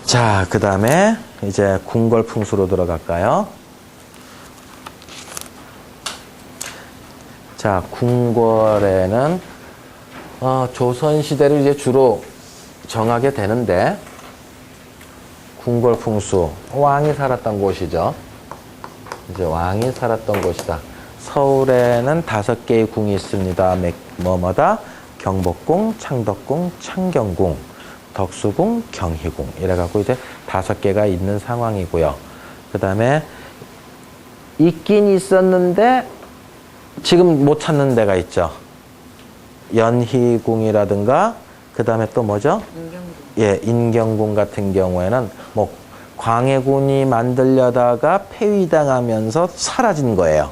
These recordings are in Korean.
자, 그 다음에 이제 궁궐풍수로 들어갈까요? 자, 궁궐에는 조선시대를 이제 주로 정하게 되는데, 궁궐풍수, 왕이 살았던 곳이죠. 이제 왕이 살았던 곳이다. 서울에는 5개의 궁이 있습니다. 뭐뭐다? 경복궁, 창덕궁, 창경궁, 덕수궁, 경희궁. 이래갖고 이제 5개가 있는 상황이고요. 그 다음에 있긴 있었는데 지금 못 찾는 데가 있죠. 연희궁이라든가, 그 다음에 또 뭐죠? 인경궁. 예, 인경궁 같은 경우에는 뭐 광해군이 만들려다가 폐위당하면서 사라진 거예요.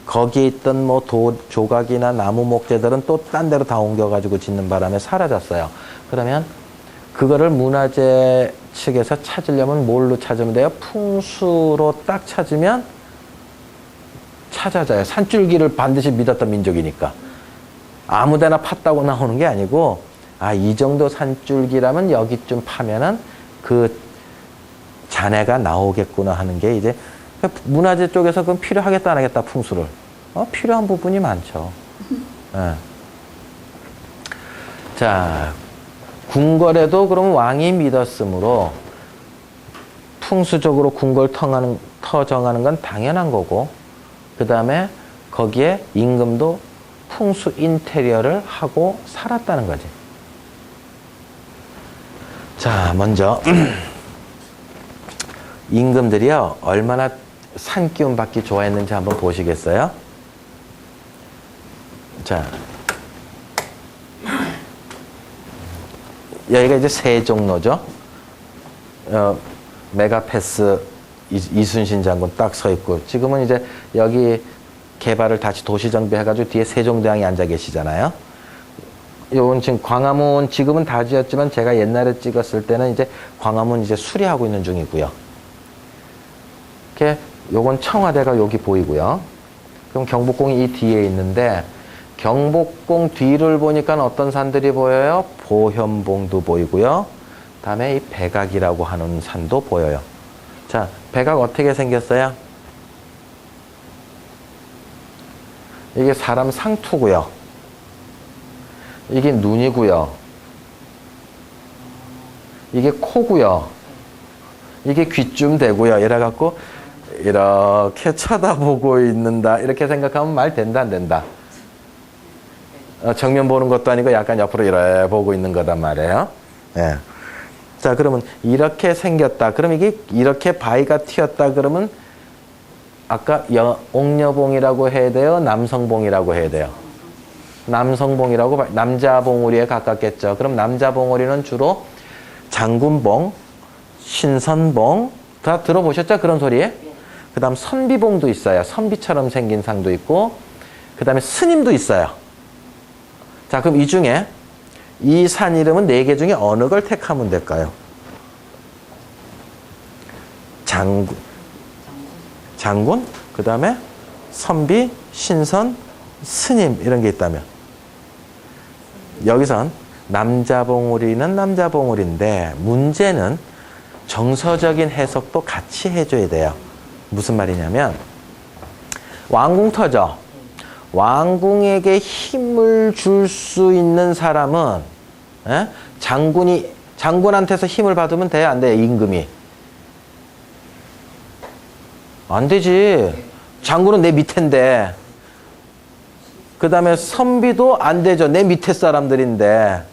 거기에 있던 뭐 조각이나 나무 목재들은 또 딴 데로 다 옮겨가지고 짓는 바람에 사라졌어요. 그러면 그거를 문화재 측에서 찾으려면 뭘로 찾으면 돼요? 풍수로 딱 찾으면 찾아져요. 산줄기를 반드시 믿었던 민족이니까. 아무데나 팠다고 나오는 게 아니고, 이 정도 산줄기라면 여기쯤 파면은 그 잔해가 나오겠구나 하는 게 이제 문화재 쪽에서 그럼 필요하겠다 안 하겠다 풍수를. 필요한 부분이 많죠. 네. 자, 궁궐에도 그럼 왕이 믿었으므로 풍수적으로 궁궐 터 정하는 건 당연한 거고, 그 다음에 거기에 임금도 풍수 인테리어를 하고 살았다는 거지. 자, 먼저 임금들이요 얼마나 산 기운 받기 좋아했는지 한번 보시겠어요? 자, 여기가 이제 세종로죠. 메가패스 이순신 장군 딱 서 있고, 지금은 이제 여기 개발을 다시 도시 정비해가지고 뒤에 세종대왕이 앉아 계시잖아요. 요건 지금 광화문, 지금은 다 지었지만 제가 옛날에 찍었을 때는 이제 광화문 이제 수리하고 있는 중이고요. 이렇게 요건 청와대가 여기 보이고요. 그럼 경복궁이 이 뒤에 있는데, 경복궁 뒤를 보니까 어떤 산들이 보여요? 보현봉도 보이고요. 다음에 이 백악이라고 하는 산도 보여요. 자, 백악 어떻게 생겼어요? 이게 사람 상투고요. 이게 눈이고요. 이게 코고요. 이게 귀쯤 되고요. 이래갖고 이렇게 쳐다보고 있는다. 이렇게 생각하면 말 된다 안 된다? 정면 보는 것도 아니고 약간 옆으로 이렇게 보고 있는 거단 말이에요. 예. 자, 그러면 이렇게 생겼다. 그럼 이게 이렇게 바위가 튀었다 그러면 아까 옥녀봉이라고 해야 돼요? 남성봉이라고 해야 돼요? 남성봉이라고, 남자 봉우리에 가깝겠죠. 그럼 남자 봉우리는 주로 장군봉, 신선봉, 다 들어보셨죠? 그런 소리? 그 다음 선비봉도 있어요. 선비처럼 생긴 상도 있고, 그 다음에 스님도 있어요. 자, 그럼 이 중에 이 산 이름은 4개 중에 어느 걸 택하면 될까요? 장군, 그 다음에 선비, 신선, 스님 이런 게 있다면, 여기선 남자봉우리는 남자봉우리인데 문제는 정서적인 해석도 같이 해줘야 돼요. 무슨 말이냐면, 왕궁터죠. 왕궁에게 힘을 줄 수 있는 사람은 장군한테서 힘을 받으면 돼요? 안 돼요? 임금이? 안 되지. 장군은 내 밑인데. 그 다음에 선비도 안 되죠. 내 밑에 사람들인데.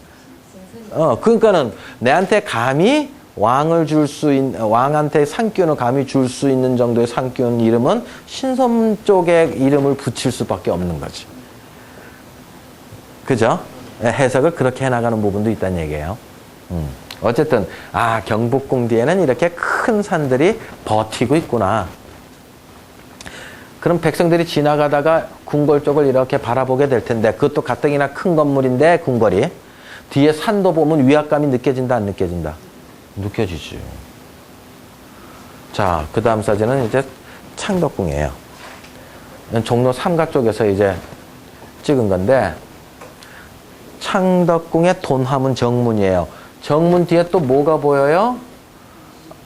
그러니까는 내한테 감히 왕한테 상기운을 감히 줄 수 있는 정도의 상기운 이름은 신선 쪽에 이름을 붙일 수밖에 없는 거지. 그죠? 해석을 그렇게 해나가는 부분도 있다는 얘기예요. 어쨌든, 경복궁 뒤에는 이렇게 큰 산들이 버티고 있구나. 그럼 백성들이 지나가다가 궁궐 쪽을 이렇게 바라보게 될 텐데, 그것도 가뜩이나 큰 건물인데, 궁궐이. 뒤에 산도 보면 위압감이 느껴진다, 안 느껴진다? 느껴지지. 자, 그 다음 사진은 이제 창덕궁이에요. 종로 3가 쪽에서 이제 찍은 건데, 창덕궁의 돈화문 정문이에요. 정문 뒤에 또 뭐가 보여요?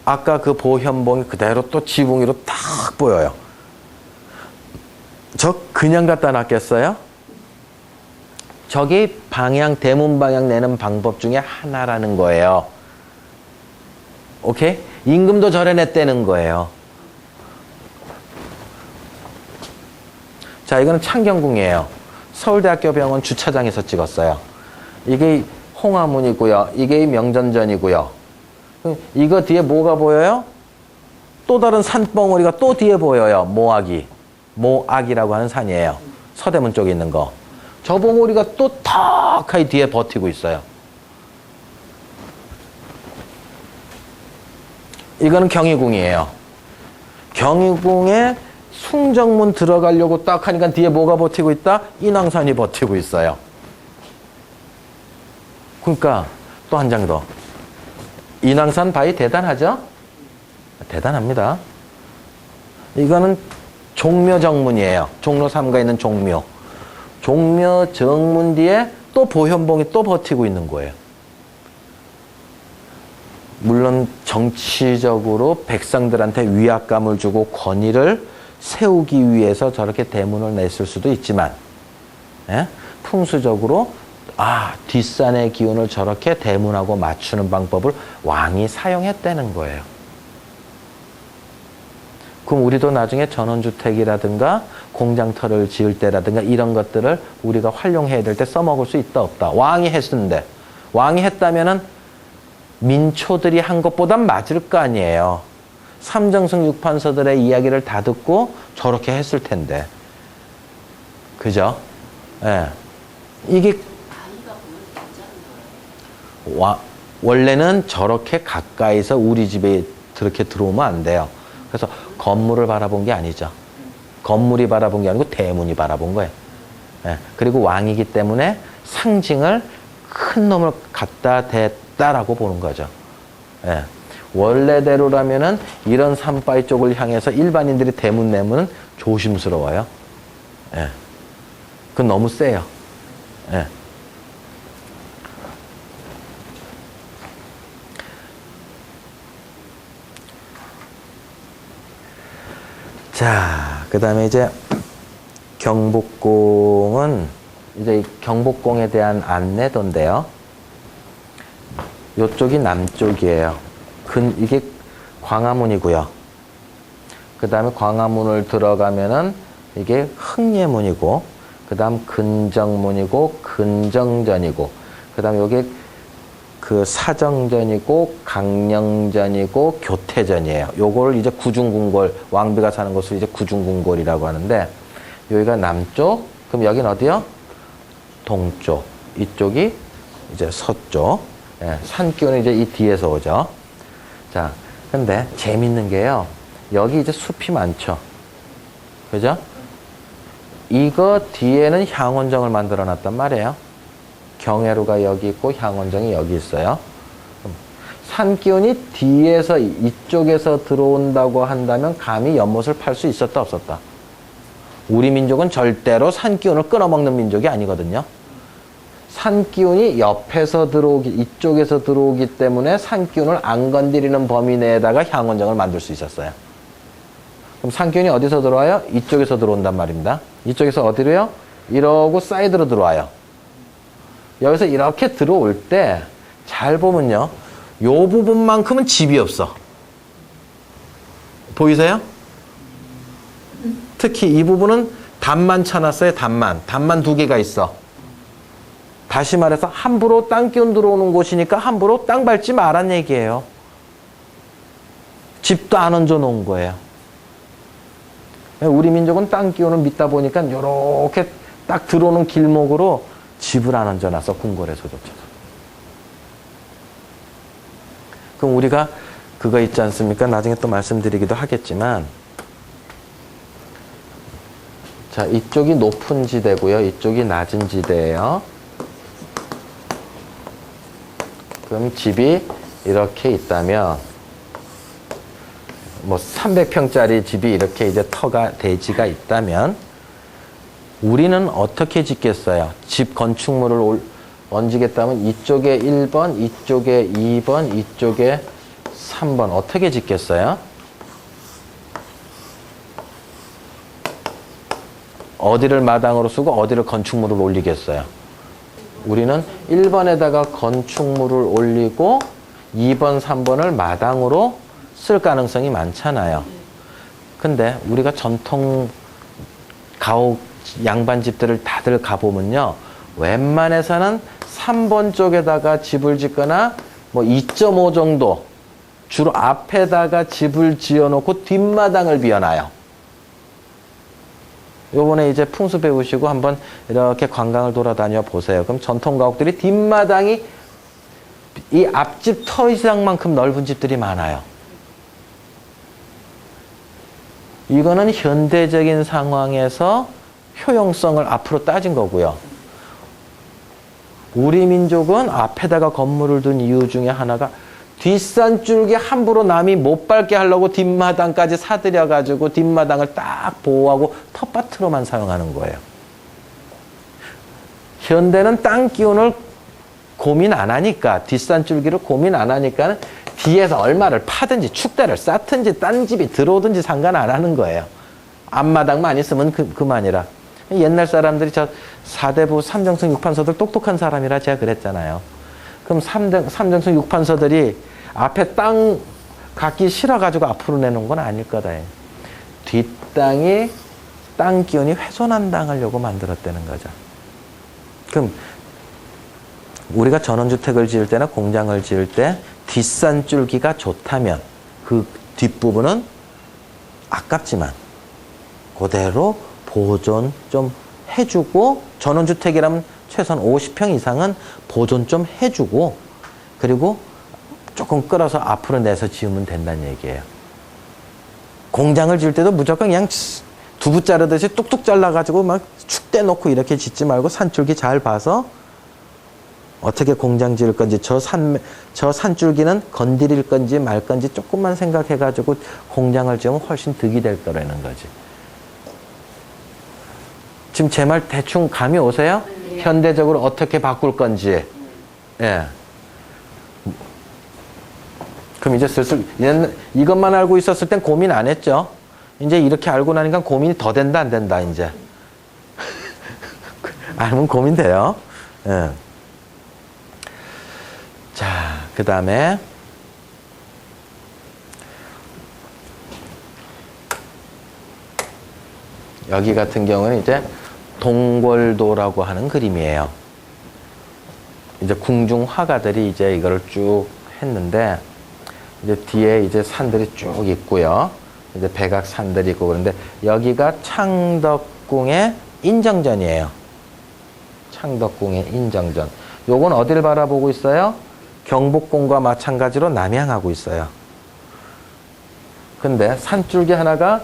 아까 그 보현봉이 그대로 또 지붕 위로 딱 보여요. 저 그냥 갖다 놨겠어요? 저기 방향, 대문 방향 내는 방법 중에 하나라는 거예요. 오케이? 임금도 절에 냈다는 거예요. 자, 이거는 창경궁이에요. 서울대학교 병원 주차장에서 찍었어요. 이게 홍화문이고요. 이게 명전전이고요. 이거 뒤에 뭐가 보여요? 또 다른 산봉우리가 또 뒤에 보여요. 모악이. 모악이라고 하는 산이에요. 서대문 쪽에 있는 거. 저 봉우리가 또 턱하니 뒤에 버티고 있어요. 이거는 경희궁이에요. 경희궁에 숭정문 들어가려고 딱 하니까 뒤에 뭐가 버티고 있다? 인왕산이 버티고 있어요. 그러니까 또 한 장 더. 인왕산 바위 대단하죠? 대단합니다. 이거는 종묘정문이에요. 종로 3가에 있는 종묘. 종묘 정문 뒤에 또 보현봉이 또 버티고 있는 거예요. 물론 정치적으로 백성들한테 위압감을 주고 권위를 세우기 위해서 저렇게 대문을 냈을 수도 있지만, 예? 풍수적으로 뒷산의 기운을 저렇게 대문하고 맞추는 방법을 왕이 사용했다는 거예요. 그럼 우리도 나중에 전원주택이라든가 공장터를 지을 때라든가 이런 것들을 우리가 활용해야 될 때 써먹을 수 있다 없다. 왕이 했는데 왕이 했다면은 민초들이 한 것보단 맞을 거 아니에요. 삼정승 육판서들의 이야기를 다 듣고 저렇게 했을 텐데. 그죠? 예. 이게 원래는 저렇게 가까이서 우리 집에 그렇게 들어오면 안 돼요. 그래서 건물을 바라본 게 아니죠. 건물이 바라본 게 아니고 대문이 바라본 거예요. 예. 그리고 왕이기 때문에 상징을 큰 놈을 갖다 댔다라고 보는 거죠. 예. 원래대로라면은 이런 산바위 쪽을 향해서 일반인들이 대문 내면은 조심스러워요. 예. 그건 너무 세요. 예. 자, 그 다음에 이제 경복궁은 이제 경복궁에 대한 안내도인데요. 요쪽이 남쪽이에요. 이게 광화문이고요. 그 다음에 광화문을 들어가면은 이게 흥례문이고, 그 다음 근정문이고, 근정전이고, 그 다음에 여기 그 사정전이고, 강령전이고, 교태전이에요. 요거를 이제 구중궁궐, 왕비가 사는 곳을 이제 구중궁궐이라고 하는데, 여기가 남쪽, 그럼 여긴 어디요? 동쪽. 이쪽이 이제 서쪽. 예, 산기운은 이제 이 뒤에서 오죠. 자, 근데 재밌는 게요. 여기 이제 숲이 많죠. 그죠? 이거 뒤에는 향원정을 만들어 놨단 말이에요. 경회루가 여기 있고 향원정이 여기 있어요. 산기운이 뒤에서 이쪽에서 들어온다고 한다면 감히 연못을 팔 수 있었다 없었다? 우리 민족은 절대로 산기운을 끊어먹는 민족이 아니거든요. 산기운이 옆에서 들어오기, 이쪽에서 들어오기 때문에 산기운을 안 건드리는 범위 내에다가 향원정을 만들 수 있었어요. 그럼 산기운이 어디서 들어와요? 이쪽에서 들어온단 말입니다. 이쪽에서 어디로요? 이러고 사이드로 들어와요. 여기서 이렇게 들어올 때 잘 보면요. 요 부분만큼은 집이 없어. 보이세요? 특히 이 부분은 단만 쳐놨어요. 단만 두 개가 있어. 다시 말해서 함부로 땅기운 들어오는 곳이니까 함부로 땅 밟지 말란 얘기예요. 집도 안 얹어 놓은 거예요. 우리 민족은 땅기운을 믿다 보니까 이렇게 딱 들어오는 길목으로 집을 안 얹어 놨어. 궁궐에서조차도. 그럼 우리가 그거 있지 않습니까? 나중에 또 말씀드리기도 하겠지만, 자, 이쪽이 높은 지대고요. 이쪽이 낮은 지대예요. 그럼 집이 이렇게 있다면, 뭐 300평짜리 집이 이렇게 이제 대지가 있다면, 우리는 어떻게 짓겠어요? 집 건축물을 얹겠다면 이쪽에 1번, 이쪽에 2번, 이쪽에 3번 어떻게 짓겠어요? 어디를 마당으로 쓰고 어디를 건축물을 올리겠어요? 우리는 1번에다가 건축물을 올리고 2번, 3번을 마당으로 쓸 가능성이 많잖아요. 근데 우리가 전통 가옥 양반집들을 다들 가보면요. 웬만해서는 3번 쪽에다가 집을 짓거나 뭐 2.5 정도 주로 앞에다가 집을 지어놓고 뒷마당을 비워놔요. 요번에 이제 풍수 배우시고 한번 이렇게 관광을 돌아다녀 보세요. 그럼 전통 가옥들이 뒷마당이 이 앞집 터 이상만큼 넓은 집들이 많아요. 이거는 현대적인 상황에서 효용성을 앞으로 따진 거고요. 우리 민족은 앞에다가 건물을 둔 이유 중에 하나가 뒷산줄기 함부로 남이 못 밟게 하려고 뒷마당까지 사들여가지고 뒷마당을 딱 보호하고 텃밭으로만 사용하는 거예요. 현대는 땅 기운을 고민 안 하니까, 뒷산줄기를 고민 안 하니까 뒤에서 얼마를 파든지 축대를 쌓든지 딴 집이 들어오든지 상관 안 하는 거예요. 앞마당만 있으면 그만이라. 옛날 사람들이 저 사대부 삼정승 육판서들 똑똑한 사람이라 제가 그랬잖아요. 그럼 삼정승 육판서들이 앞에 땅 갖기 싫어가지고 앞으로 내놓은 건 아닐 거다. 뒷땅이 땅 기운이 훼손한다 하려고 만들었다는 거죠. 그럼 우리가 전원주택을 지을 때나 공장을 지을 때 뒷산줄기가 좋다면 그 뒷부분은 아깝지만 그대로 보존 좀 해주고, 전원주택이라면 최소한 50평 이상은 보존 좀 해주고, 그리고 조금 끌어서 앞으로 내서 지으면 된다는 얘기예요. 공장을 지을 때도 무조건 그냥 두부 자르듯이 뚝뚝 잘라가지고 막 축대 놓고 이렇게 짓지 말고 산줄기 잘 봐서 어떻게 공장 지을 건지, 저 산줄기는 건드릴 건지 말 건지 조금만 생각해가지고 공장을 지으면 훨씬 득이 될 거라는 거지. 지금 제 말 대충 감이 오세요? 네. 현대적으로 어떻게 바꿀 건지. 예. 그럼 이제 슬슬, 이것만 알고 있었을 땐 고민 안 했죠? 이제 이렇게 알고 나니까 고민이 더 된다, 안 된다, 이제. 알면 고민돼요. 예. 자, 그 다음에, 여기 같은 경우는 이제 동궐도라고 하는 그림이에요. 이제 궁중 화가들이 이제 이거를 쭉 했는데, 이제 뒤에 이제 산들이 쭉 있고요. 이제 백악산들이 있고 그런데 여기가 창덕궁의 인정전이에요. 창덕궁의 인정전. 요건 어디를 바라보고 있어요? 경복궁과 마찬가지로 남향하고 있어요. 근데 산줄기 하나가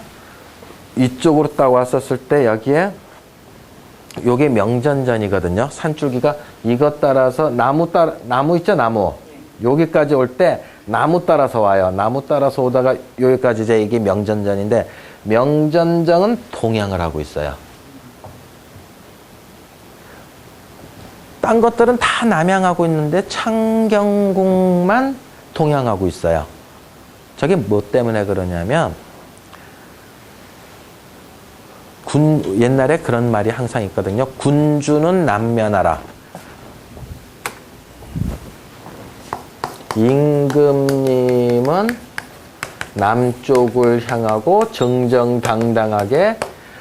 이쪽으로 딱 왔었을 때 여기에 요게 명전전이거든요. 산줄기가 이것 따라서 나무 있죠, 나무. 여기까지 올 때 나무 따라서 와요. 나무 따라서 오다가 여기까지 이제 이게 명전전인데, 명전전은 동향을 하고 있어요. 딴 것들은 다 남향하고 있는데 창경궁만 동향하고 있어요. 저게 뭐 때문에 그러냐면, 옛날에 그런 말이 항상 있거든요. 군주는 남면하라. 임금님은 남쪽을 향하고 정정당당하게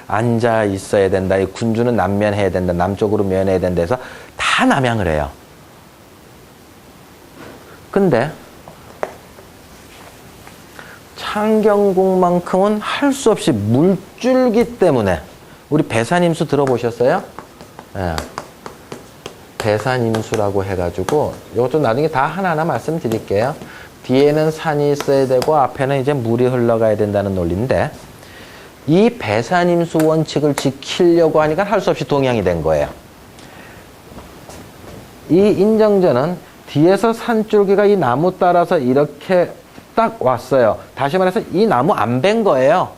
앉아 있어야 된다. 이 군주는 남면해야 된다. 남쪽으로 면해야 된다 해서 다 남향을 해요. 근데 창경궁만큼은 할 수 없이 물줄기 때문에, 우리 배산임수 들어보셨어요? 네. 배산임수라고 해가지고 이것도 나중에 다 하나하나 말씀드릴게요. 뒤에는 산이 있어야 되고 앞에는 이제 물이 흘러가야 된다는 논리인데, 이 배산임수 원칙을 지키려고 하니까 할 수 없이 동향이 된 거예요. 이 인정전은 뒤에서 산줄기가 이 나무 따라서 이렇게 딱 왔어요. 다시 말해서 이 나무 안 벤 거예요.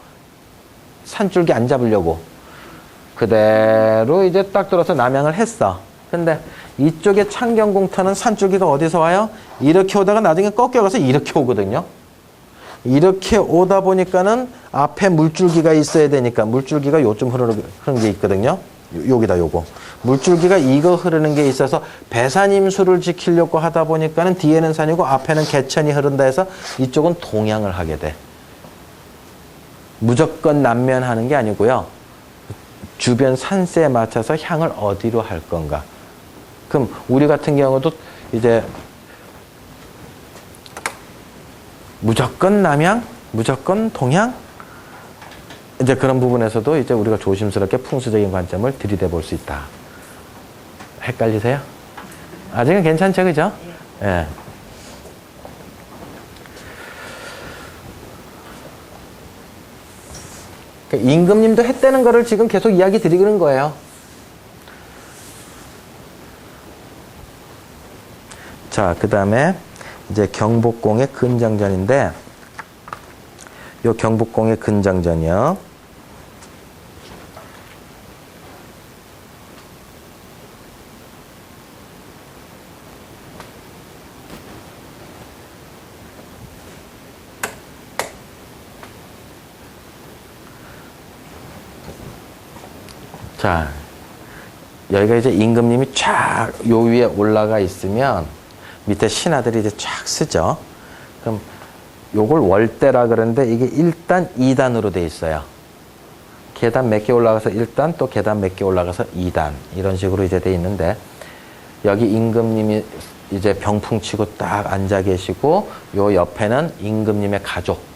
산줄기 안 잡으려고. 그대로 이제 딱 들어서 남향을 했어. 근데 이쪽에 창경궁터는 산줄기가 어디서 와요? 이렇게 오다가 나중에 꺾여가서 이렇게 오거든요. 이렇게 오다 보니까는 앞에 물줄기가 있어야 되니까 물줄기가 요쯤 흐르는 게 있거든요. 여기다 요거. 물줄기가 이거 흐르는 게 있어서 배산임수를 지키려고 하다 보니까는 뒤에는 산이고 앞에는 개천이 흐른다 해서 이쪽은 동향을 하게 돼. 무조건 남면하는 게 아니고요. 주변 산세에 맞춰서 향을 어디로 할 건가. 그럼 우리 같은 경우도 이제 무조건 남향, 무조건 동향, 이제 그런 부분에서도 이제 우리가 조심스럽게 풍수적인 관점을 들이대 볼 수 있다. 헷갈리세요? 아직은 괜찮죠, 그죠? 예. 그러니까 임금님도 했다는 거를 지금 계속 이야기 드리는 거예요. 자, 그 다음에 이제 경복궁의 근정전인데, 요 경복궁의 근정전이요. 자, 여기가 이제 임금님이 쫙 요 위에 올라가 있으면 밑에 신하들이 이제 쫙 쓰죠. 그럼 요걸 월대라 그러는데 이게 1단, 2단으로 돼 있어요. 계단 몇 개 올라가서 1단, 또 계단 몇 개 올라가서 2단. 이런 식으로 이제 돼 있는데 여기 임금님이 이제 병풍 치고 딱 앉아 계시고 요 옆에는 임금님의 가족.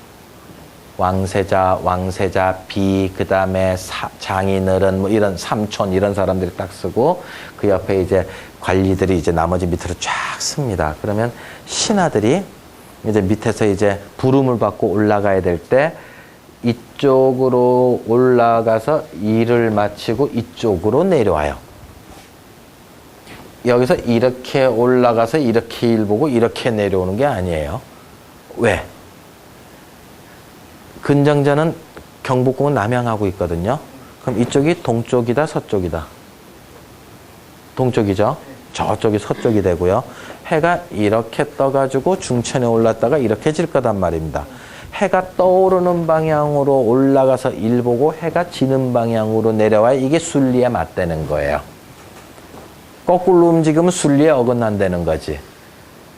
왕세자, 비, 그 다음에 장인어른, 뭐 이런 삼촌, 이런 사람들이 딱 쓰고, 그 옆에 이제 관리들이 이제 나머지 밑으로 쫙 씁니다. 그러면 신하들이 이제 밑에서 이제 부름을 받고 올라가야 될 때, 이쪽으로 올라가서 일을 마치고 이쪽으로 내려와요. 여기서 이렇게 올라가서 이렇게 일 보고 이렇게 내려오는 게 아니에요. 왜? 근정전은 경복궁은 남향하고 있거든요. 그럼 이쪽이 동쪽이다, 서쪽이다? 동쪽이죠. 저쪽이 서쪽이 되고요. 해가 이렇게 떠가지고 중천에 올랐다가 이렇게 질 거단 말입니다. 해가 떠오르는 방향으로 올라가서 일 보고 해가 지는 방향으로 내려와야 이게 순리에 맞대는 거예요. 거꾸로 움직이면 순리에 어긋난다는 거지.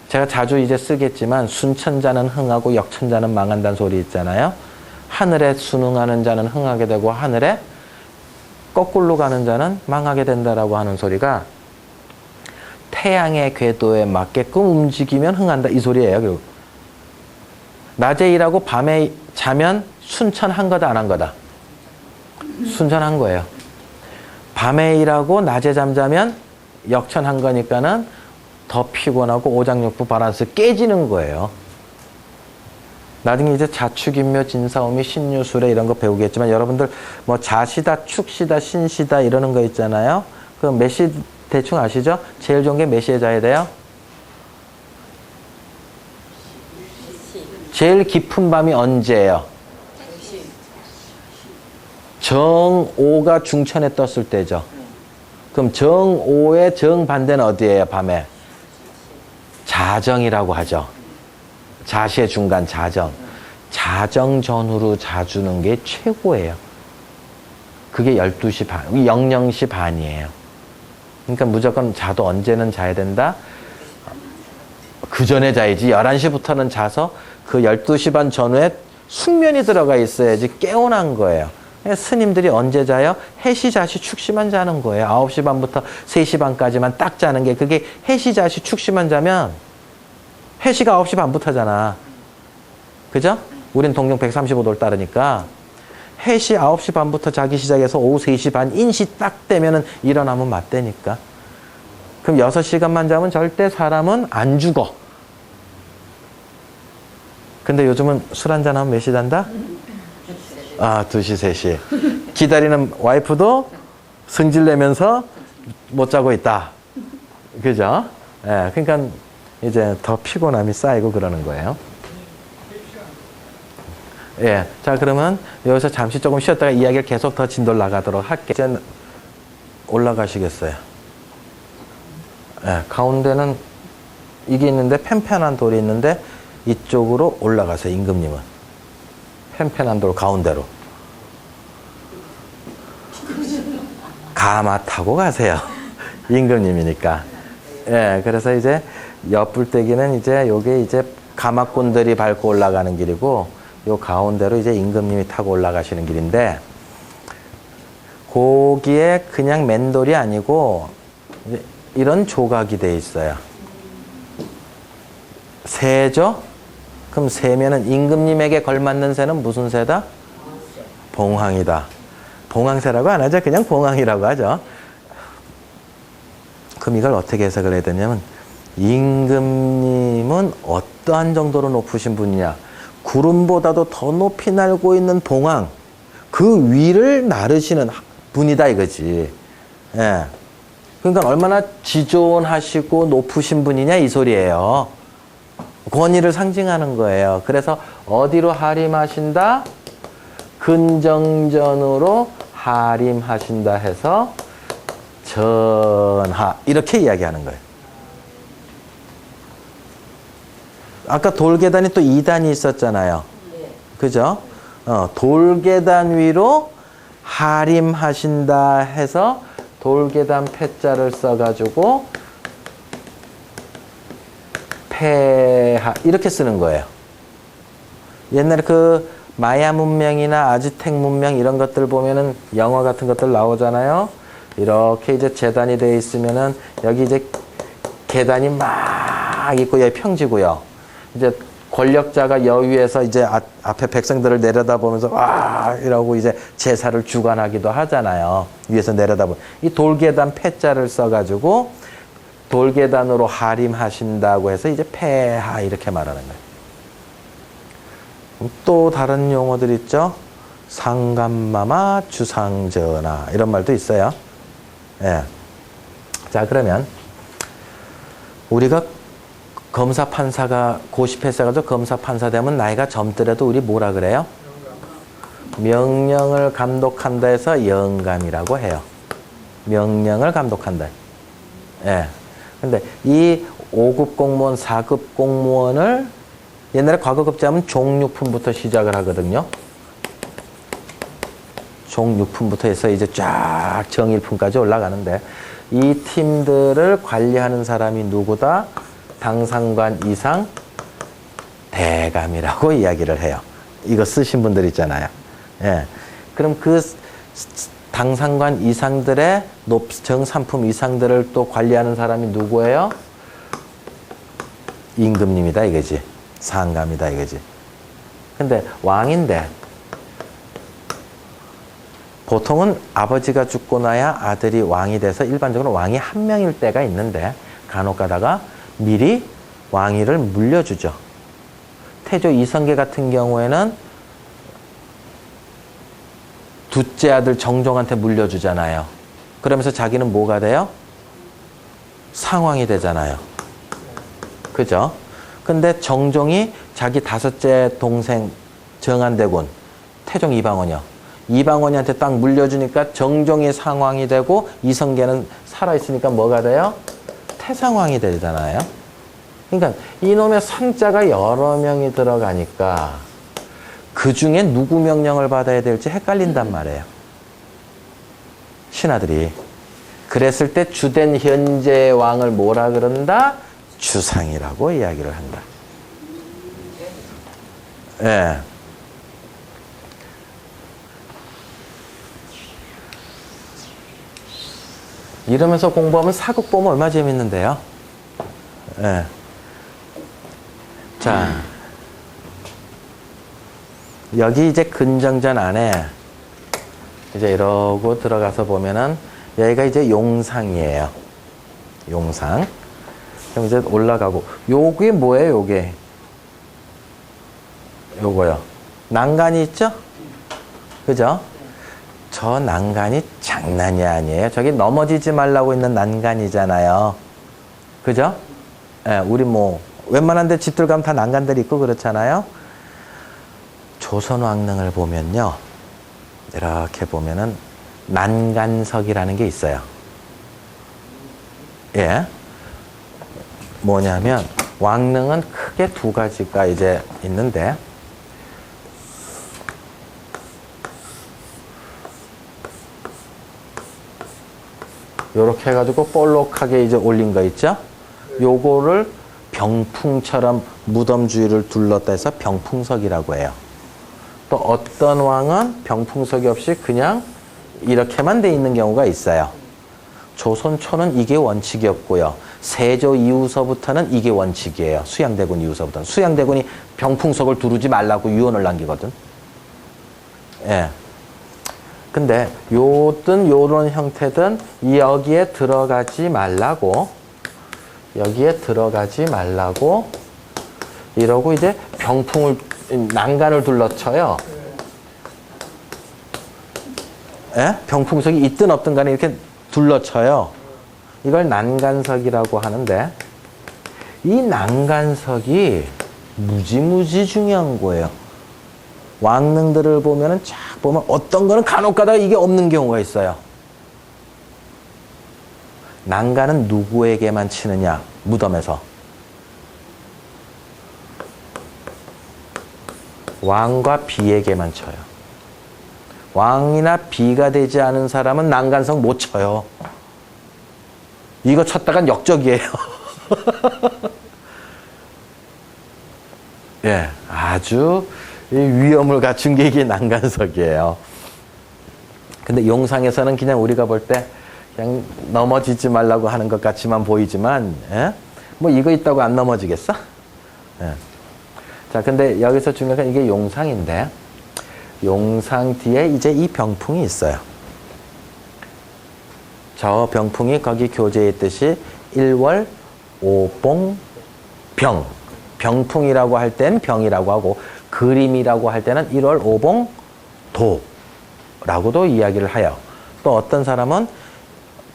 제가 자주 이제 쓰겠지만 순천자는 흥하고 역천자는 망한다는 소리 있잖아요. 하늘에 순응하는 자는 흥하게 되고 하늘에 거꾸로 가는 자는 망하게 된다라고 하는 소리가 태양의 궤도에 맞게끔 움직이면 흥한다 이 소리예요. 그리고 낮에 일하고 밤에 자면 순천한 거다 안 한 거다? 순천한 거예요. 밤에 일하고 낮에 잠자면 역천한 거니까는 더 피곤하고 오장육부 바란스 깨지는 거예요. 나중에 이제 자축인묘, 진사오미, 신유술에 이런 거 배우겠지만 여러분들 뭐 자시다, 축시다, 신시다 이러는 거 있잖아요. 그 몇 시 대충 아시죠? 제일 좋은 게 몇 시에 자야 돼요? 제일 깊은 밤이 언제예요? 정오가 중천에 떴을 때죠. 그럼 정오의 정반대는 어디예요? 밤에? 자정이라고 하죠. 자시의 중간 자정. 자정 전후로 자주는 게 최고예요. 그게 12시 반, 00시 반이에요. 그러니까 무조건 자도 언제는 자야 된다? 그 전에 자야지. 11시부터는 자서 그 12시 반 전후에 숙면이 들어가 있어야지 깨어난 거예요. 스님들이 언제 자요? 해시, 자시, 축시만 자는 거예요. 9시 반부터 3시 반까지만 딱 자는 게 그게 해시, 자시, 축시만 자면 해시가 9시 반부터잖아. 그죠? 우린 동경 135도를 따르니까 해시 9시 반부터 자기 시작해서 오후 3시 반 인시 딱 되면은 일어나면 맞대니까. 그럼 6시간만 자면 절대 사람은 안 죽어. 근데 요즘은 술 한잔 하면 몇 시 잔다? 아, 2시, 3시. 기다리는 와이프도 승질내면서 못 자고 있다. 그죠? 예, 그러니까 이제 더 피곤함이 쌓이고 그러는 거예요. 예. 자, 그러면 여기서 잠시 조금 쉬었다가 이야기를 계속 더 진도를 나가도록 할게요. 이제 올라가시겠어요? 예, 가운데는 이게 있는데 팽팽한 돌이 있는데 이쪽으로 올라가서 임금님은 팽팽한 돌 가운데로 가마 타고 가세요. 임금님이니까. 예, 그래서 이제 옆불대기는 이제 요게 이제 가마꾼들이 밟고 올라가는 길이고 요 가운데로 이제 임금님이 타고 올라가시는 길인데 거기에 그냥 맨돌이 아니고 이제 이런 조각이 돼 있어요. 새죠? 그럼 새면은 임금님에게 걸맞는 새는 무슨 새다? 봉황이다. 봉황새라고 안 하죠. 그냥 봉황이라고 하죠. 그럼 이걸 어떻게 해석을 해야 되냐면 임금님은 어떠한 정도로 높으신 분이냐. 구름보다도 더 높이 날고 있는 봉황. 그 위를 나르시는 분이다 이거지. 예. 그러니까 얼마나 지존하시고 높으신 분이냐 이 소리예요. 권위를 상징하는 거예요. 그래서 어디로 하림하신다? 근정전으로 하림하신다 해서 전하 이렇게 이야기하는 거예요. 아까 돌계단이 또 2단이 있었잖아요. 그죠? 돌계단 위로 하림하신다 해서 돌계단 패자를 써가지고 폐하 이렇게 쓰는 거예요. 옛날에 그 마야 문명이나 아즈텍 문명 이런 것들 보면은 영화 같은 것들 나오잖아요. 이렇게 이제 재단이 되어 있으면은 여기 이제 계단이 막 있고 여기 평지고요. 이제 권력자가 여위에서 이제 앞에 백성들을 내려다보면서 와 이러고 이제 제사를 주관하기도 하잖아요. 위에서 내려다보면 이 돌계단 패자를 써가지고 돌계단으로 하림하신다고 해서 이제 폐하 이렇게 말하는 거예요. 또 다른 용어들 있죠. 상감마마 주상전하 이런 말도 있어요. 예. 자 그러면 우리가 검사 판사가 고시패스가지고 검사 판사 되면 나이가 젊더라도 우리 뭐라 그래요? 명령을 감독한다 해서 영감이라고 해요. 명령을 감독한다. 예. 근데 이 5급 공무원, 4급 공무원을 옛날에 과거급제하면 종6품부터 시작을 하거든요. 종6품부터 해서 이제 쫙 정1품까지 올라가는데 이 팀들을 관리하는 사람이 누구다? 당상관 이상 대감이라고 이야기를 해요. 이거 쓰신 분들 있잖아요. 예. 그럼 그 당상관 이상들의 정삼품 이상들을 또 관리하는 사람이 누구예요? 임금님이다 이거지. 상감이다 이거지. 근데 왕인데 보통은 아버지가 죽고 나야 아들이 왕이 돼서 일반적으로 왕이 한 명일 때가 있는데 간혹 가다가 미리 왕위를 물려주죠. 태조 이성계 같은 경우에는 둘째 아들 정종한테 물려주잖아요. 그러면서 자기는 뭐가 돼요? 상왕이 되잖아요. 그죠? 근데 정종이 자기 다섯째 동생 정안대군, 태종 이방원이요. 이방원이한테 딱 물려주니까 정종이 상왕이 되고 이성계는 살아있으니까 뭐가 돼요? 태상왕이 되잖아요. 그러니까 이놈의 상자가 여러 명이 들어가니까 그 중에 누구 명령을 받아야 될지 헷갈린단 말이에요. 신하들이. 그랬을 때 주된 현재 왕을 뭐라 그런다? 주상이라고 이야기를 한다. 예. 이러면서 공부하면 사극 보면 얼마나 재밌는데요. 예. 자, 여기 이제 근정전 안에 이제 이러고 들어가서 보면은 여기가 이제 용상이에요. 용상. 그럼 이제 올라가고 요게 뭐예요? 요게 요거요. 난간이 있죠? 그죠? 저 난간이 장난이 아니에요. 저기 넘어지지 말라고 있는 난간이잖아요. 그죠? 예, 우리 뭐 웬만한 데 집들 가면 다 난간들이 있고 그렇잖아요. 조선 왕릉을 보면요. 이렇게 보면은 난간석이라는 게 있어요. 예. 뭐냐면 왕릉은 크게 두 가지가 이제 있는데 요렇게 해가지고 볼록하게 이제 올린 거 있죠? 요거를 병풍처럼 무덤 주위를 둘렀다 해서 병풍석이라고 해요. 또 어떤 왕은 병풍석이 없이 그냥 이렇게만 돼 있는 경우가 있어요. 조선 초는 이게 원칙이었고요. 세조 이후서부터는 이게 원칙이에요. 수양대군 이후서부터는. 수양대군이 병풍석을 두르지 말라고 유언을 남기거든. 예. 근데 요런 형태든 여기에 들어가지 말라고 이러고 이제 병풍을 난간을 둘러쳐요. 예? 병풍석이 있든 없든 간에 이렇게 둘러쳐요. 이걸 난간석이라고 하는데 이 난간석이 무지무지 중요한 거예요. 왕릉들을 보면은 쫙 보면 어떤 거는 간혹 가다가 이게 없는 경우가 있어요. 난간은 누구에게만 치느냐? 무덤에서. 왕과 비에게만 쳐요. 왕이나 비가 되지 않은 사람은 난간석 못 쳐요. 이거 쳤다간 역적이에요. 예, 아주 위험을 갖춘 게 이게 난간석이에요. 근데 용상에서는 그냥 우리가 볼 때 그냥 넘어지지 말라고 하는 것 같지만 보이지만, 예? 뭐 이거 있다고 안 넘어지겠어? 예. 자, 근데 여기서 중요한 건 이게 용상인데, 용상 뒤에 이제 이 병풍이 있어요. 저 병풍이 거기 교재에 있듯이 일월 오봉 병. 병풍이라고 할 땐 병이라고 하고, 그림이라고 할 때는 1월 5봉 도라고도 이야기를 해요. 또 어떤 사람은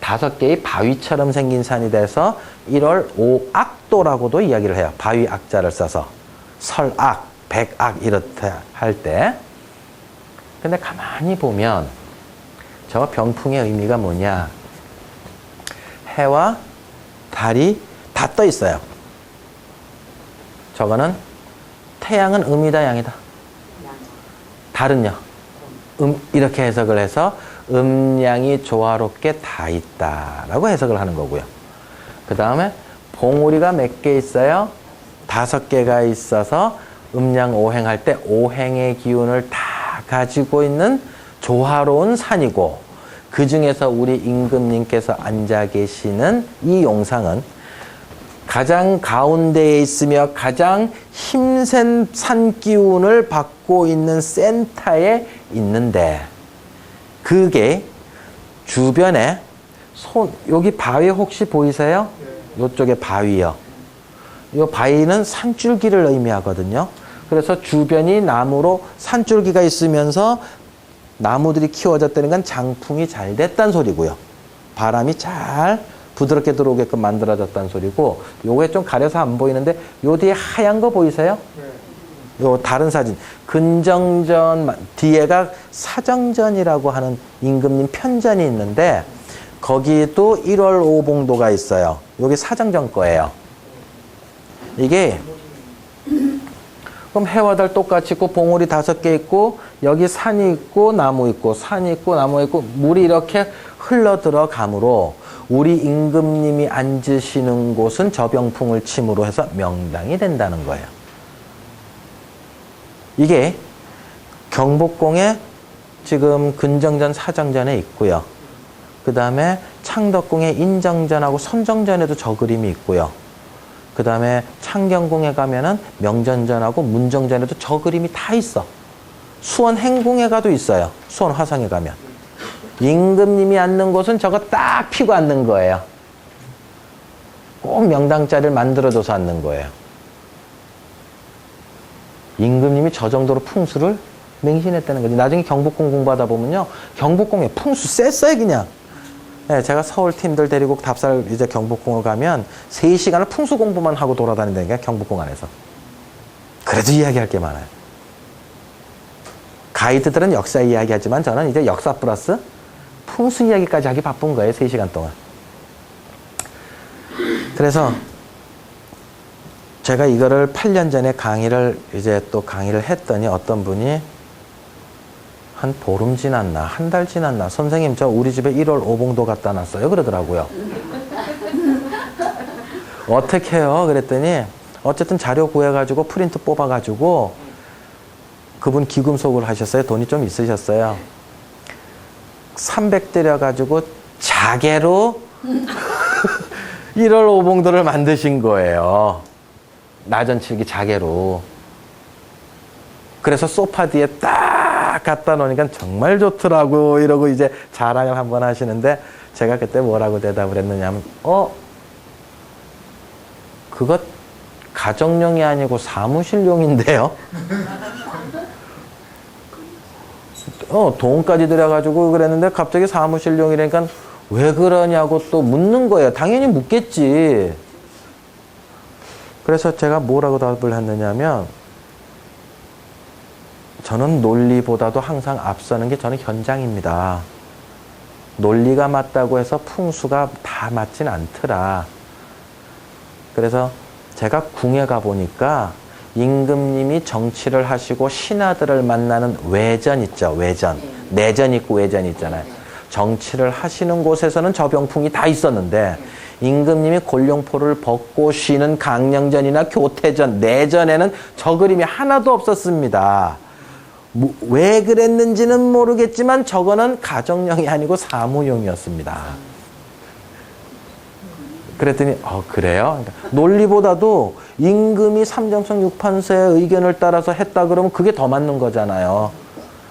5개의 바위처럼 생긴 산이 돼서 1월 5악도라고도 이야기를 해요. 바위 악자를 써서 설악, 백악 이렇게 할 때. 근데 가만히 보면 저 병풍의 의미가 뭐냐? 해와 달이 다 떠 있어요. 저거는 태양은 음이다 양이다? 달은요? 이렇게 해석을 해서 음양이 조화롭게 다 있다라고 해석을 하는 거고요. 그 다음에 봉우리가 몇 개 있어요? 5개가 있어서 음양 오행할 때 오행의 기운을 다 가지고 있는 조화로운 산이고, 그 중에서 우리 임금님께서 앉아 계시는 이 용상은 가장 가운데에 있으며 가장 힘센 산 기운을 받고 있는 센터에 있는데, 그게 주변에 여기 바위 혹시 보이세요? 이쪽에 바위요. 이 바위는 산줄기를 의미하거든요. 그래서 주변이 나무로 산줄기가 있으면서 나무들이 키워졌다는 건 장풍이 잘 됐다는 소리고요. 바람이 잘 부드럽게 들어오게끔 만들어졌다는 소리고, 요게 좀 가려서 안 보이는데 요 뒤에 하얀 거 보이세요? 요 다른 사진. 근정전 뒤에가 사정전이라고 하는 임금님 편전이 있는데 거기도 1월 5봉도가 있어요. 요게 사정전 거예요. 이게 그럼 해와 달 똑같이 있고 봉우리 5개 있고 여기 산이 있고 나무 있고 산이 있고 나무 있고 물이 이렇게 흘러 들어가므로 우리 임금님이 앉으시는 곳은 저 병풍을 침으로 해서 명당이 된다는 거예요. 이게 경복궁에 지금 근정전 사정전에 있고요. 그 다음에 창덕궁에 인정전하고 선정전에도 저 그림이 있고요. 그 다음에 창경궁에 가면은 명전전하고 문정전에도 저 그림이 다 있어. 수원 행궁에 가도 있어요. 수원 화성에 가면. 임금님이 앉는 곳은 저거 딱 피고 앉는 거예요. 꼭 명당자리를 만들어줘서 앉는 거예요. 임금님이 저 정도로 풍수를 맹신했다는 거지. 나중에 경복궁 공부하다 보면요. 경복궁에 풍수 셌어요, 그냥. 네, 제가 서울 팀들 데리고 답사를 이제 경복궁을 가면 3시간을 풍수 공부만 하고 돌아다닌다니까, 경복궁 안에서. 그래도 이야기할 게 많아요. 가이드들은 역사 이야기하지만 저는 이제 역사 플러스 풍수 이야기까지 하기 바쁜 거예요, 3시간 동안. 그래서 제가 이거를 8년 전에 이제 또 강의를 했더니 어떤 분이 한 보름 지났나, 한 달 지났나, 선생님, 저 우리 집에 1월 오봉도 갖다 놨어요. 그러더라고요. 어떻게 해요? 그랬더니, 어쨌든 자료 구해가지고 프린트 뽑아가지고, 그분 기금속을 하셨어요. 돈이 좀 있으셨어요. 300 들여가지고 자개로 1월 오봉도를 만드신 거예요. 나전칠기 자개로. 그래서 소파 뒤에 딱 갖다 놓으니까 정말 좋더라고 이러고 이제 자랑을 한번 하시는데 제가 그때 뭐라고 대답을 했느냐면 그거 가정용이 아니고 사무실용인데요. 돈까지 들여가지고 그랬는데 갑자기 사무실용이라니까 왜 그러냐고 또 묻는 거예요. 당연히 묻겠지. 그래서 제가 뭐라고 답을 했느냐면 저는 논리보다도 항상 앞서는 게 저는 현장입니다. 논리가 맞다고 해서 풍수가 다 맞진 않더라. 그래서 제가 궁에 가보니까 임금님이 정치를 하시고 신하들을 만나는 외전 있죠. 외전. 내전 있고 외전 있잖아요. 정치를 하시는 곳에서는 저병풍이 다 있었는데 임금님이 골룡포를 벗고 쉬는 강령전이나 교태전, 내전에는 저 그림이 하나도 없었습니다. 왜 그랬는지는 모르겠지만 저거는 가정용이 아니고 사무용이었습니다. 그랬더니 그래요? 그러니까 논리보다도 임금이 삼정성 6판서의 의견을 따라서 했다 그러면 그게 더 맞는 거잖아요.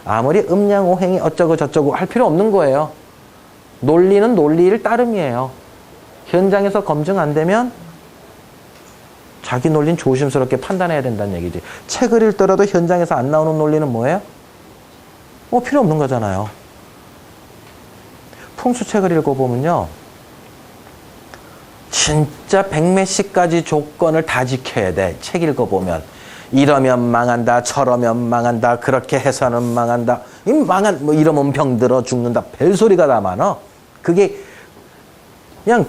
아무리 음양오행이 어쩌고 저쩌고 할 필요 없는 거예요. 논리는 논리일 따름이에요. 현장에서 검증 안 되면 자기 논리는 조심스럽게 판단해야 된다는 얘기지. 책을 읽더라도 현장에서 안 나오는 논리는 뭐예요? 필요 없는 거잖아요. 풍수책을 읽어보면요. 진짜 백몇십 가지 조건을 다 지켜야 돼. 책 읽어보면. 이러면 망한다, 저러면 망한다, 그렇게 해서는 망한다. 이러면 병들어 죽는다. 별소리가 다 많아. 그게 그냥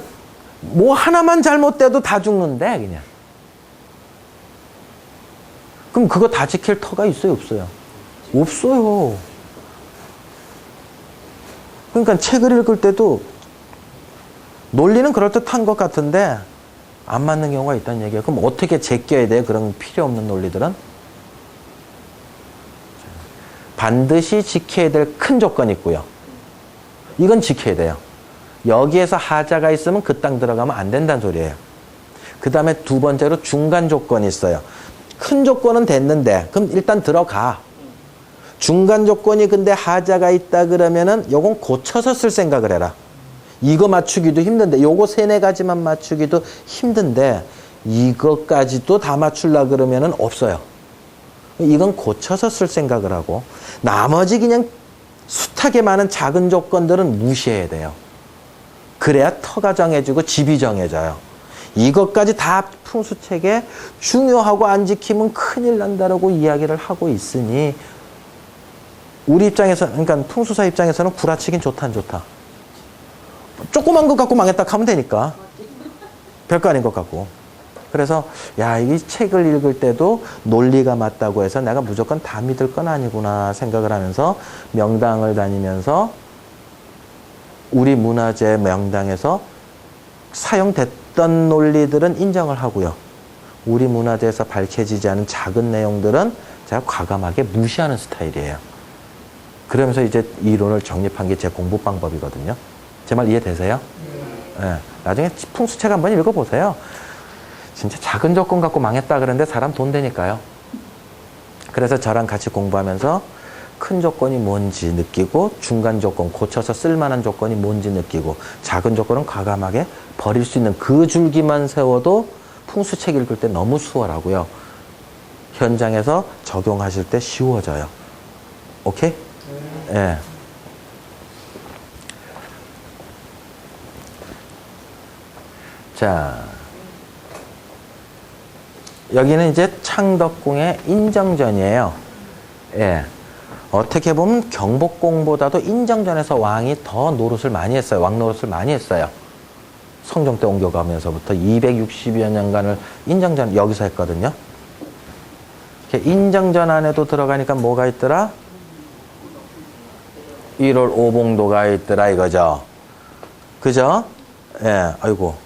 뭐 하나만 잘못돼도 다 죽는데 그냥. 그럼 그거 다 지킬 터가 있어요, 없어요? 없어요. 그러니까 책을 읽을 때도 논리는 그럴듯한 것 같은데 안 맞는 경우가 있다는 얘기예요. 그럼 어떻게 제껴야 돼요? 그런 필요 없는 논리들은? 반드시 지켜야 될 큰 조건이 있고요. 이건 지켜야 돼요. 여기에서 하자가 있으면 그 땅 들어가면 안 된다는 소리예요. 그 다음에 두 번째로 중간 조건이 있어요. 큰 조건은 됐는데 그럼 일단 들어가. 중간 조건이 근데 하자가 있다 그러면은 요건 고쳐서 쓸 생각을 해라. 이거 맞추기도 힘든데 요거 세네 가지만 맞추기도 힘든데 이것까지도 다 맞추려고 그러면은 없어요. 이건 고쳐서 쓸 생각을 하고 나머지 그냥 숱하게 많은 작은 조건들은 무시해야 돼요. 그래야 터가 정해지고 집이 정해져요. 이것까지 다 풍수책에 중요하고 안 지키면 큰일 난다라고 이야기를 하고 있으니 우리 입장에서 그러니까 풍수사 입장에서는 구라치긴 좋다 안 좋다. 조그만 것 갖고 망했다 하면 되니까. 별거 아닌 것 같고. 그래서 이 책을 읽을 때도 논리가 맞다고 해서 내가 무조건 다 믿을 건 아니구나 생각을 하면서 명당을 다니면서 우리 문화재 명당에서 사용됐던 논리들은 인정을 하고요. 우리 문화재에서 밝혀지지 않은 작은 내용들은 제가 과감하게 무시하는 스타일이에요. 그러면서 이제 이론을 정립한 게 제 공부 방법이거든요. 제 말 이해되세요? 네. 나중에 풍수책 한번 읽어보세요. 진짜 작은 조건 갖고 망했다 그러는데 사람 돈 되니까요. 그래서 저랑 같이 공부하면서 큰 조건이 뭔지 느끼고 중간 조건, 고쳐서 쓸만한 조건이 뭔지 느끼고 작은 조건은 과감하게 버릴 수 있는 그 줄기만 세워도 풍수책 읽을 때 너무 수월하고요. 현장에서 적용하실 때 쉬워져요. 오케이? 예. 자, 여기는 이제 창덕궁의 인정전이에요. 예. 어떻게 보면 경복궁보다도 인정전에서 왕이 더 노릇을 많이 했어요. 왕 노릇을 많이 했어요. 성종 때 옮겨가면서부터 260여 년간을 인정전 여기서 했거든요. 인정전 안에도 들어가니까 뭐가 있더라? 1월 오봉도가 있더라 이거죠. 그죠? 예, 아이고.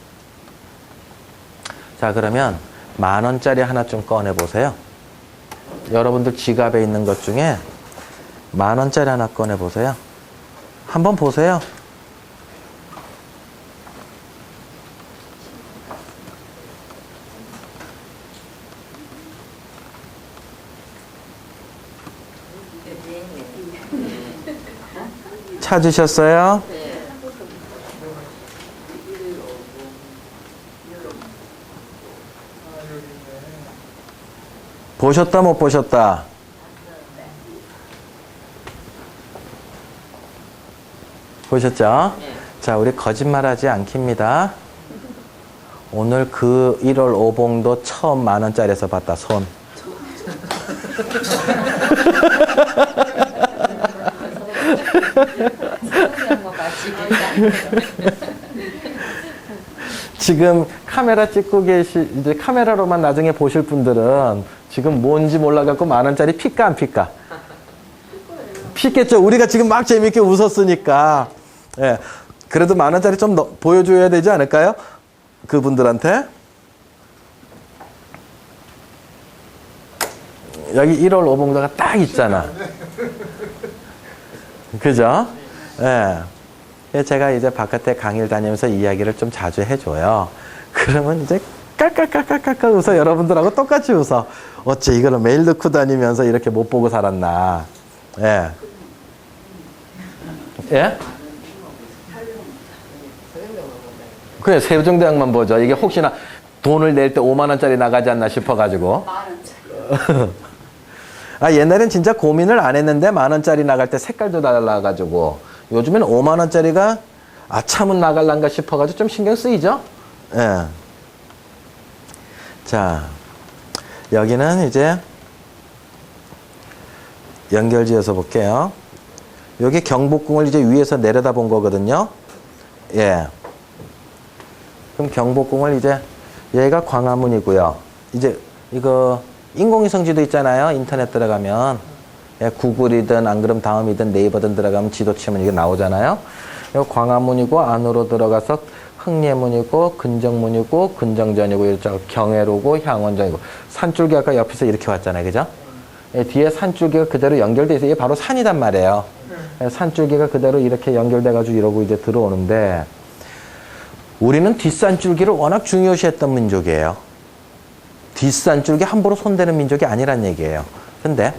자, 그러면 10,000원짜리 하나 좀 꺼내보세요. 여러분들 지갑에 있는 것 중에 10,000원짜리 하나 꺼내보세요. 한번 보세요. 찾으셨어요? 보셨다 못 보셨다? 보셨죠? 자, 우리 거짓말하지 않깁니다. 오늘 그 1월 오봉도 처음 10,000원짜리에서 봤다 손. 지금 카메라 찍고 이제 카메라로만 나중에 보실 분들은 지금 뭔지 몰라갖고 10,000원짜리 필까 안 필까? 필겠죠. 우리가 지금 막 재밌게 웃었으니까. 예. 그래도 10,000원짜리 좀 보여줘야 되지 않을까요? 그분들한테. 여기 1월 오봉도가 딱 있잖아. 그죠? 예. 제가 이제 바깥에 강의를 다니면서 이야기를 좀 자주 해줘요. 그러면 이제 깔깔깔깔깔깔 웃어. 여러분들하고 똑같이 웃어. 어째 이거를 매일 넣고 다니면서 이렇게 못 보고 살았나. 예. 예? 그래, 세종대왕만 보죠. 이게 혹시나 돈을 낼 때 50,000원짜리 나가지 않나 싶어가지고. 아, 옛날엔 진짜 고민을 안 했는데 10,000원짜리 나갈 때 색깔도 달라가지고 요즘엔 50,000원짜리가 아참은 나갈란가 싶어가지고 좀 신경 쓰이죠? 예. 자, 여기는 이제 연결지어서 볼게요. 여기 경복궁을 이제 위에서 내려다 본 거거든요. 예. 그럼 경복궁을 이제 얘가 광화문이고요. 이제 이거 인공위성지도 있잖아요. 인터넷 들어가면. 예, 구글이든 안 그럼 다음이든 네이버든 들어가면 지도 치면 이게 나오잖아요. 이 광화문이고 안으로 들어가서 흥례문이고 근정문이고 근정전이고 이쪽 경회로고 향원전이고 산줄기 아까 옆에서 이렇게 왔잖아요. 그죠? 예, 뒤에 산줄기가 그대로 연결돼 있어요. 이게 바로 산이단 말이에요. 예, 산줄기가 그대로 이렇게 연결돼 가지고 이러고 이제 들어오는데 우리는 뒷산줄기를 워낙 중요시했던 민족이에요. 뒷산줄기 함부로 손대는 민족이 아니란 얘기예요. 근데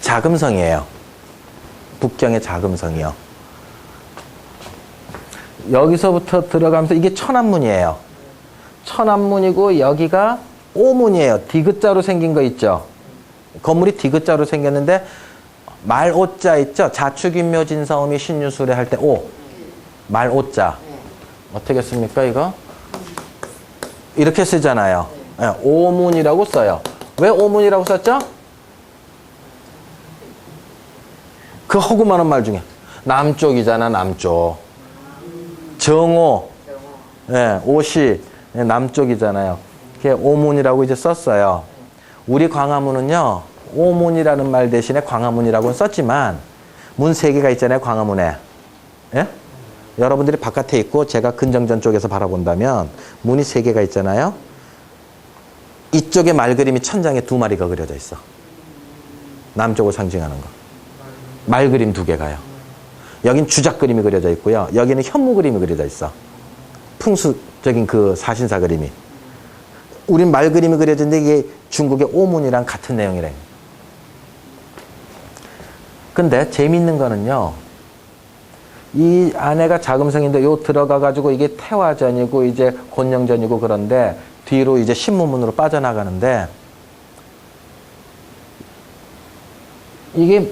자금성이에요. 북경의 자금성이요. 여기서부터 들어가면서 이게 천안문이에요. 천안문이고 여기가 오문이에요. 디귿자로 생긴 거 있죠. 건물이 디귿자로 생겼는데 말오자 있죠. 자축인묘진사오미 신유술에 할 때 오. 말오자. 어떻게 씁니까 이거? 이렇게 쓰잖아요. 네, 오문이라고 써요. 왜 오문이라고 썼죠? 그 허구만한 말 중에 남쪽이잖아. 남쪽. 정오. 네, 오시. 네, 남쪽이잖아요. 그게 오문이라고 이제 썼어요. 우리 광화문은요. 오문이라는 말 대신에 광화문이라고는 썼지만 문 3개가 있잖아요. 광화문에. 예? 여러분들이 바깥에 있고 제가 근정전 쪽에서 바라본다면 문이 3개가 있잖아요. 이쪽에 말그림이 천장에 2마리가 그려져 있어. 남쪽을 상징하는 거. 말그림 2개가요. 여긴 주작 그림이 그려져 있고요. 여기는 현무 그림이 그려져 있어. 풍수적인 그 사신사 그림이. 우린 말 그림이 그려졌는데 이게 중국의 오문이랑 같은 내용이래. 근데 재밌는 거는요. 이 안에가 자금성인데 요 들어가가지고 이게 태화전이고 이제 곤영전이고 그런데 뒤로 이제 신무문으로 빠져나가는데 이게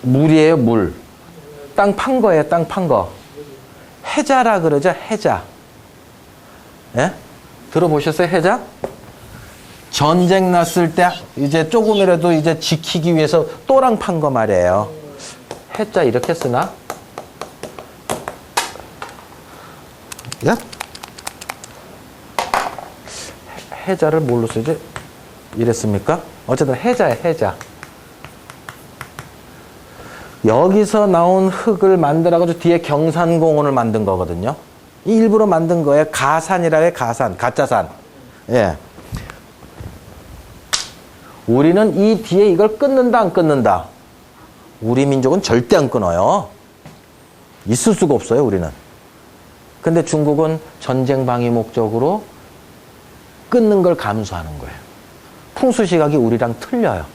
물이에요, 물. 땅 판 거예요, 땅 판 거. 해자라 그러죠, 해자. 예? 들어보셨어요, 해자? 전쟁 났을 때 이제 조금이라도 이제 지키기 위해서 또랑 판 거 말이에요. 해자 이렇게 쓰나? 야? 해자를 뭘로 쓰지? 이랬습니까? 어쨌든 해자야, 해자. 여기서 나온 흙을 만들어가지고 뒤에 경산공원을 만든 거거든요. 일부러 만든 거예요. 가산이라 해, 가산. 가짜산. 예. 우리는 이 뒤에 이걸 끊는다, 안 끊는다? 우리 민족은 절대 안 끊어요. 있을 수가 없어요, 우리는. 근데 중국은 전쟁 방위 목적으로 끊는 걸 감수하는 거예요. 풍수 시각이 우리랑 틀려요.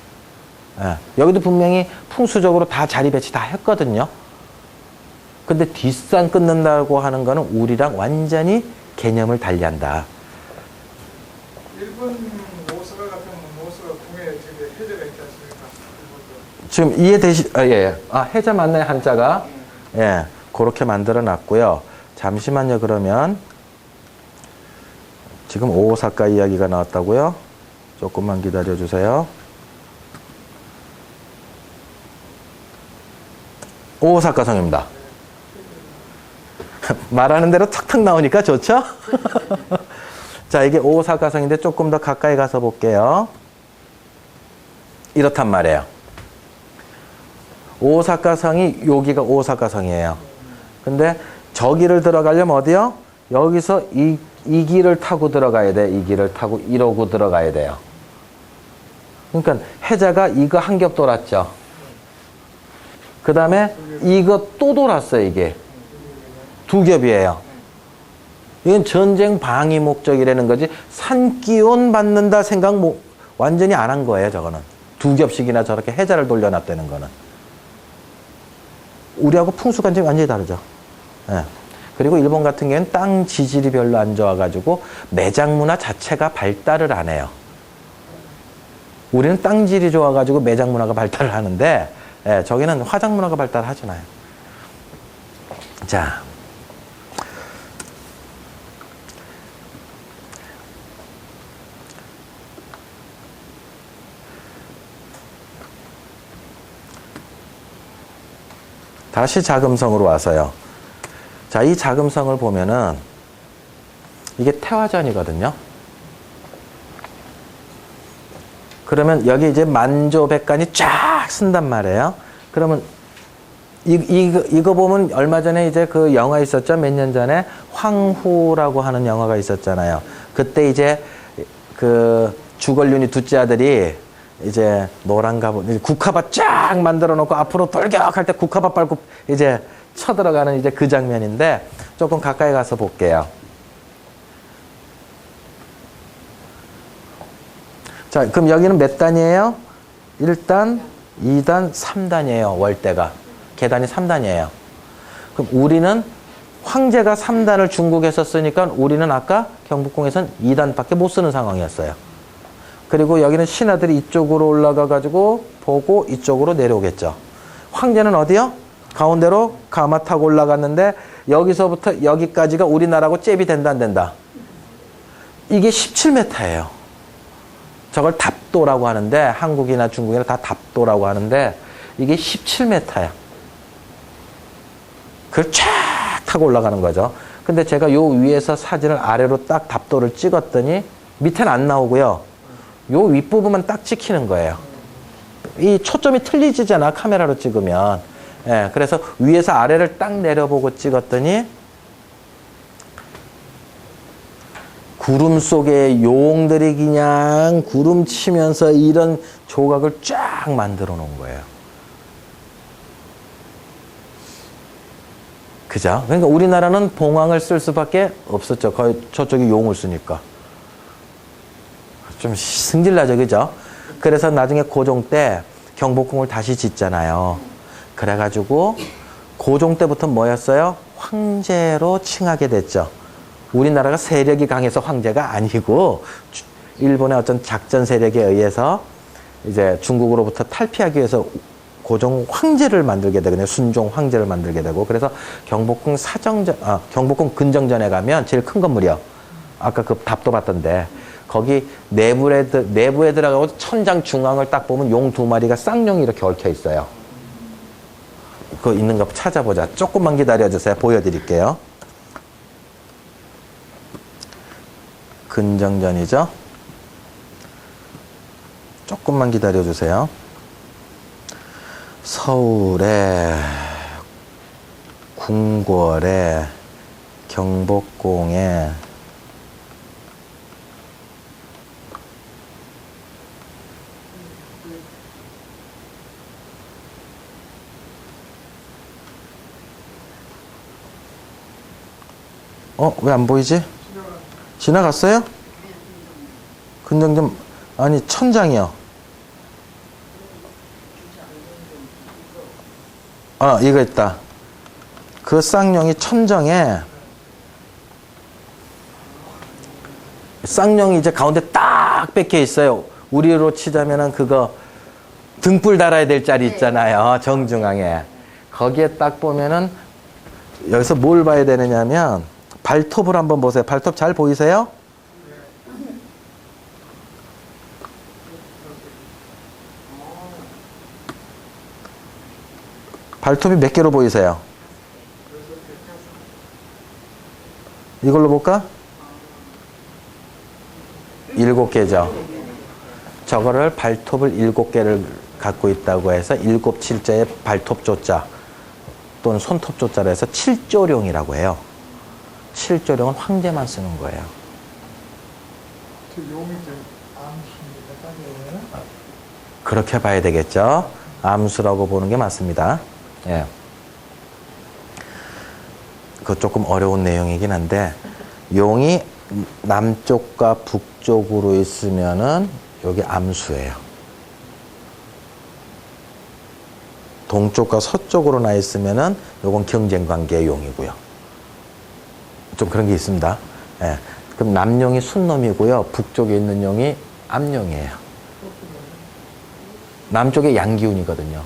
예. 여기도 분명히 풍수적으로 다 자리 배치 다 했거든요. 근데 뒷산 끊는다고 하는 거는 우리랑 완전히 개념을 달리한다. 일본 모서가 같은 모서가 궁에 지금 해제가 있지 않습니까? 지금 이해되시, 예. 해자 맞나요, 한자가? 예. 그렇게 만들어 놨고요. 잠시만요, 그러면. 지금 오사카 이야기가 나왔다고요? 조금만 기다려 주세요. 오사카 성입니다. 말하는 대로 탁탁 나오니까 좋죠? 자, 이게 오사카 성인데 조금 더 가까이 가서 볼게요. 이렇단 말이에요. 오사카 성이, 여기가 오사카 성이에요. 근데 저기를 들어가려면 어디요? 여기서 이 길을 타고 들어가야 돼. 이 길을 타고 이러고 들어가야 돼요. 그러니까 해자가 이거 한 겹 돌았죠. 그 다음에 이거 또 돌았어요, 이게. 두 겹이에요. 이건 전쟁 방위 목적이라는 거지, 산기온 받는다 생각 완전히 안 한 거예요, 저거는. 두 겹씩이나 저렇게 해자를 돌려놨다는 거는. 우리하고 풍수관점이 완전히 다르죠. 예. 그리고 일본 같은 경우에는 땅 지질이 별로 안 좋아가지고 매장 문화 자체가 발달을 안 해요. 우리는 땅 질이 좋아가지고 매장 문화가 발달을 하는데, 예, 저기는 화장 문화가 발달하잖아요. 자. 다시 자금성으로 와서요. 자, 이 자금성을 보면은 이게 태화전이거든요. 그러면 여기 이제 만조백관이 쫙 쓴단 말이에요. 그러면 이거 보면 얼마 전에 이제 그 영화 있었죠? 몇 년 전에 황후라고 하는 영화가 있었잖아요. 그때 이제 그 주걸륜이 둘째 아들이 이제 노란 갑옷, 국화밭 쫙 만들어 놓고 앞으로 돌격할 때 국화밭 밟고 이제 쳐들어가는 이제 그 장면인데 조금 가까이 가서 볼게요. 자, 그럼 여기는 몇 단이에요? 1단, 2단, 3단이에요. 월대가. 계단이 3단이에요. 그럼 우리는 황제가 3단을 중국에서 쓰니까 우리는 아까 경복궁에서는 2단밖에 못 쓰는 상황이었어요. 그리고 여기는 신하들이 이쪽으로 올라가 가지고 보고 이쪽으로 내려오겠죠. 황제는 어디요? 가운데로 가마 타고 올라갔는데 여기서부터 여기까지가 우리나라하고 잽이 된다 안 된다? 이게 17m예요. 저걸 답도라고 하는데 한국이나 중국이나 다 답도라고 하는데 이게 17m야. 그걸 쫙 타고 올라가는 거죠. 근데 제가 요 위에서 사진을 아래로 딱 답도를 찍었더니 밑에는 안 나오고요. 요 윗부분만 딱 찍히는 거예요. 이 초점이 틀리지잖아, 카메라로 찍으면. 예, 그래서 위에서 아래를 딱 내려보고 찍었더니 구름 속에 용들이 그냥 구름 치면서 이런 조각을 쫙 만들어 놓은 거예요. 그죠? 그러니까 우리나라는 봉황을 쓸 수밖에 없었죠. 거의 저쪽이 용을 쓰니까. 좀 승질나죠, 그죠? 그래서 나중에 고종 때 경복궁을 다시 짓잖아요. 그래가지고 고종 때부터 뭐였어요? 황제로 칭하게 됐죠. 우리나라가 세력이 강해서 황제가 아니고 일본의 어떤 작전 세력에 의해서 이제 중국으로부터 탈피하기 위해서 고종 황제를 만들게 되거든요. 순종 황제를 만들게 되고. 그래서 경복궁 경복궁 근정전에 가면 제일 큰 건물이요. 아까 그 답도 봤던데. 거기 내부에 들어가고 천장 중앙을 딱 보면 용 2마리가 쌍용이 이렇게 얽혀 있어요. 그거 있는 거 찾아보자. 조금만 기다려주세요. 보여드릴게요. 근정전이죠. 조금만 기다려 주세요. 서울에, 궁궐에, 경복궁에, 왜 안 보이지? 지나갔어요? 근정전, 아니, 천장이요. 이거 있다. 그 쌍용이 천정에, 쌍용이 이제 가운데 딱 뺏겨 있어요. 우리로 치자면은 그거 등불 달아야 될 자리 있잖아요. 정중앙에. 거기에 딱 보면은 여기서 뭘 봐야 되느냐면 발톱을 한번 보세요. 발톱 잘 보이세요? 발톱이 몇 개로 보이세요? 이걸로 볼까? 7개죠. 저거를 발톱을 7개를 갖고 있다고 해서 7칠자의 발톱 조자 또는 손톱 조자로 해서 칠조룡이라고 해요. 칠조룡은 황제만 쓰는 거예요. 저 용이 저 암수입니다. 따지면 그렇게 봐야 되겠죠. 암수라고 보는 게 맞습니다. 예. 그거 조금 어려운 내용이긴 한데 용이 남쪽과 북쪽으로 있으면은 여기 암수예요. 동쪽과 서쪽으로 나 있으면은 요건 경쟁 관계의 용이고요. 좀 그런 게 있습니다. 예. 그럼 남용이 순놈이고요. 북쪽에 있는 용이 암용이에요. 남쪽에 양기운이거든요.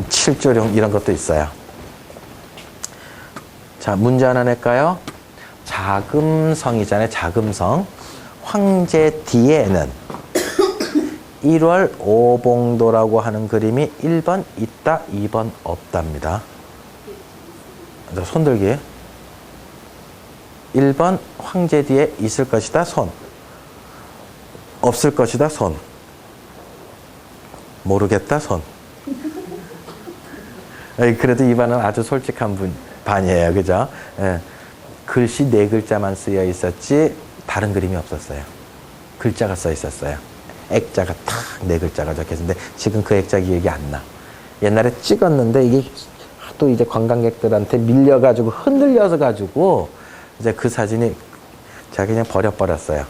칠조룡 이런 것도 있어요. 자, 문제 하나 낼까요? 자금성이잖아요. 자금성. 황제 뒤에는 1월 오봉도라고 하는 그림이 1번 있다, 2번 없답니다. 자, 손들기. 1번 황제 뒤에 있을 것이다, 손. 없을 것이다, 손. 모르겠다, 손. 그래도 이 반은 아주 솔직한 반이에요. 그죠? 예. 글씨 4글자만 쓰여 있었지 다른 그림이 없었어요. 글자가 써 있었어요. 액자가 탁 4글자가 적혀 있는데 지금 그 액자 기억이 안 나. 옛날에 찍었는데 이게 또 이제 관광객들한테 밀려가지고 흔들려서 가지고 이제 그 사진이 제가 그냥 버려버렸어요.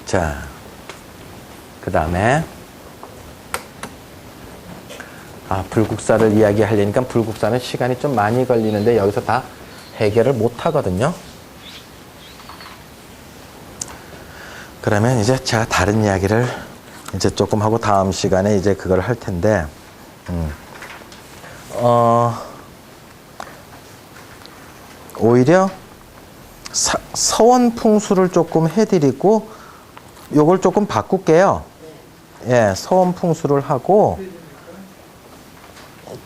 자, 그 다음에 불국사를 이야기하려니까 불국사는 시간이 좀 많이 걸리는데 여기서 다 해결을 못 하거든요. 그러면 이제 제가 다른 이야기를 이제 조금 하고 다음 시간에 이제 그걸 할 텐데, 오히려 서원풍수를 조금 해드리고 요걸 조금 바꿀게요. 예, 서원풍수를 하고